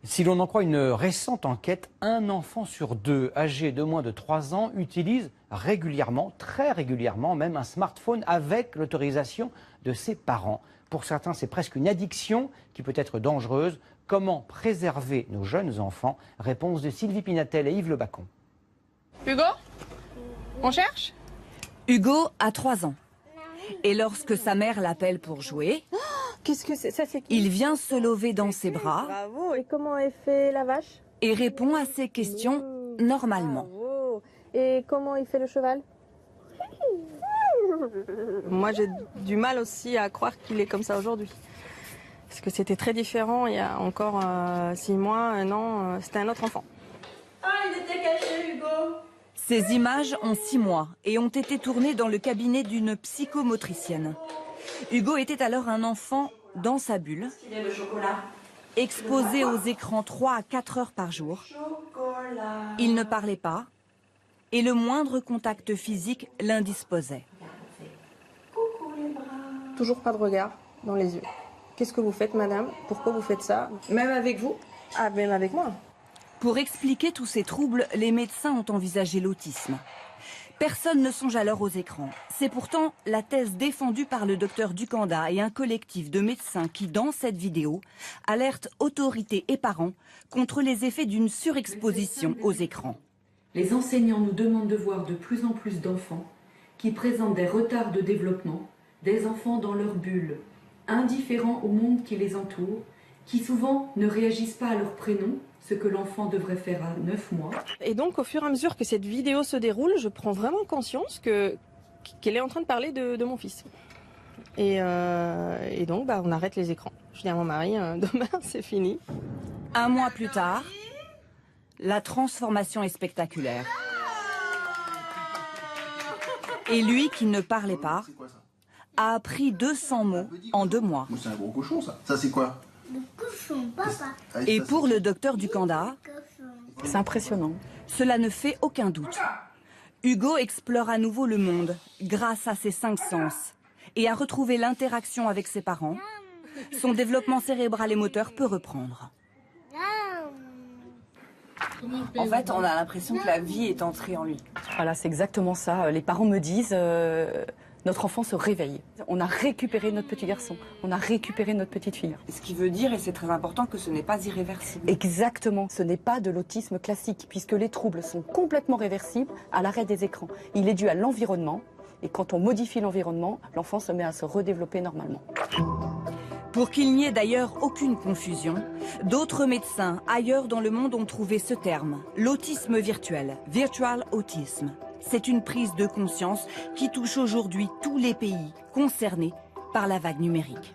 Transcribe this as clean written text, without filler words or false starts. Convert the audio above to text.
Si l'on en croit une récente enquête, un enfant sur deux âgé de moins de 3 ans utilise régulièrement, très régulièrement même, un smartphone avec l'autorisation de ses parents. Pour certains, c'est presque une addiction qui peut être dangereuse. Comment préserver nos jeunes enfants? Réponse de Sylvie Pinatel et Yves Le Bacon. Hugo, on cherche? Hugo a 3 ans. Et lorsque sa mère l'appelle pour jouer, Qu'est-ce que c'est? Ça, c'est qui? il vient se lever dans ses bras Bravo. Et comment elle fait la vache? et répond à ses questions normalement. Bravo. Et comment il fait le cheval? Moi, j'ai du mal aussi à croire qu'il est comme ça aujourd'hui. Parce que c'était très différent il y a encore 6 mois, 1 an, c'était un autre enfant. Ah, il était caché, Hugo. Ces images ont 6 mois et ont été tournées dans le cabinet d'une psychomotricienne. Hugo était alors un enfant dans sa bulle, Il est le chocolat. exposé aux écrans 3 à 4 heures par jour. Chocolat. Il ne parlait pas et le moindre contact physique l'indisposait. Coucou les bras. Toujours pas de regard dans les yeux. Qu'est-ce que vous faites, madame? Pourquoi vous faites ça? Même avec vous? Ah, même avec moi. Pour expliquer tous ces troubles, les médecins ont envisagé l'autisme. Personne ne songe alors aux écrans. C'est pourtant la thèse défendue par le docteur Ducanda et un collectif de médecins qui, dans cette vidéo, alertent autorités et parents contre les effets d'une surexposition aux écrans. Les enseignants nous demandent de voir de plus en plus d'enfants qui présentent des retards de développement, des enfants dans leur bulle, indifférents au monde qui les entoure, qui souvent ne réagissent pas à leur prénom, ce que l'enfant devrait faire à 9 mois. Et donc, au fur et à mesure que cette vidéo se déroule, je prends vraiment conscience qu'elle est en train de parler de mon fils. Et donc, on arrête les écrans. Je dis à mon mari, demain, c'est fini. 1 mois plus tard, la transformation est spectaculaire. Et lui, qui ne parlait pas, a appris 200 mots en 2 mois. C'est un gros cochon, ça. Ça, c'est quoi? Le cochon, papa. Et pour le docteur Ducanda, C'est impressionnant. cela ne fait aucun doute. Hugo explore à nouveau le monde grâce à ses 5 sens et a retrouvé l'interaction avec ses parents. Son développement cérébral et moteur peut reprendre. En fait, on a l'impression que la vie est entrée en lui. Voilà, c'est exactement ça. Les parents me disent, notre enfant se réveille. On a récupéré notre petit garçon, on a récupéré notre petite fille. Ce qui veut dire, et c'est très important, que ce n'est pas irréversible. Exactement, ce n'est pas de l'autisme classique, puisque les troubles sont complètement réversibles à l'arrêt des écrans. Il est dû à l'environnement, et quand on modifie l'environnement, l'enfant se met à se redévelopper normalement. Pour qu'il n'y ait d'ailleurs aucune confusion, d'autres médecins ailleurs dans le monde ont trouvé ce terme, l'autisme virtuel, virtual autism. C'est une prise de conscience qui touche aujourd'hui tous les pays concernés par la vague numérique.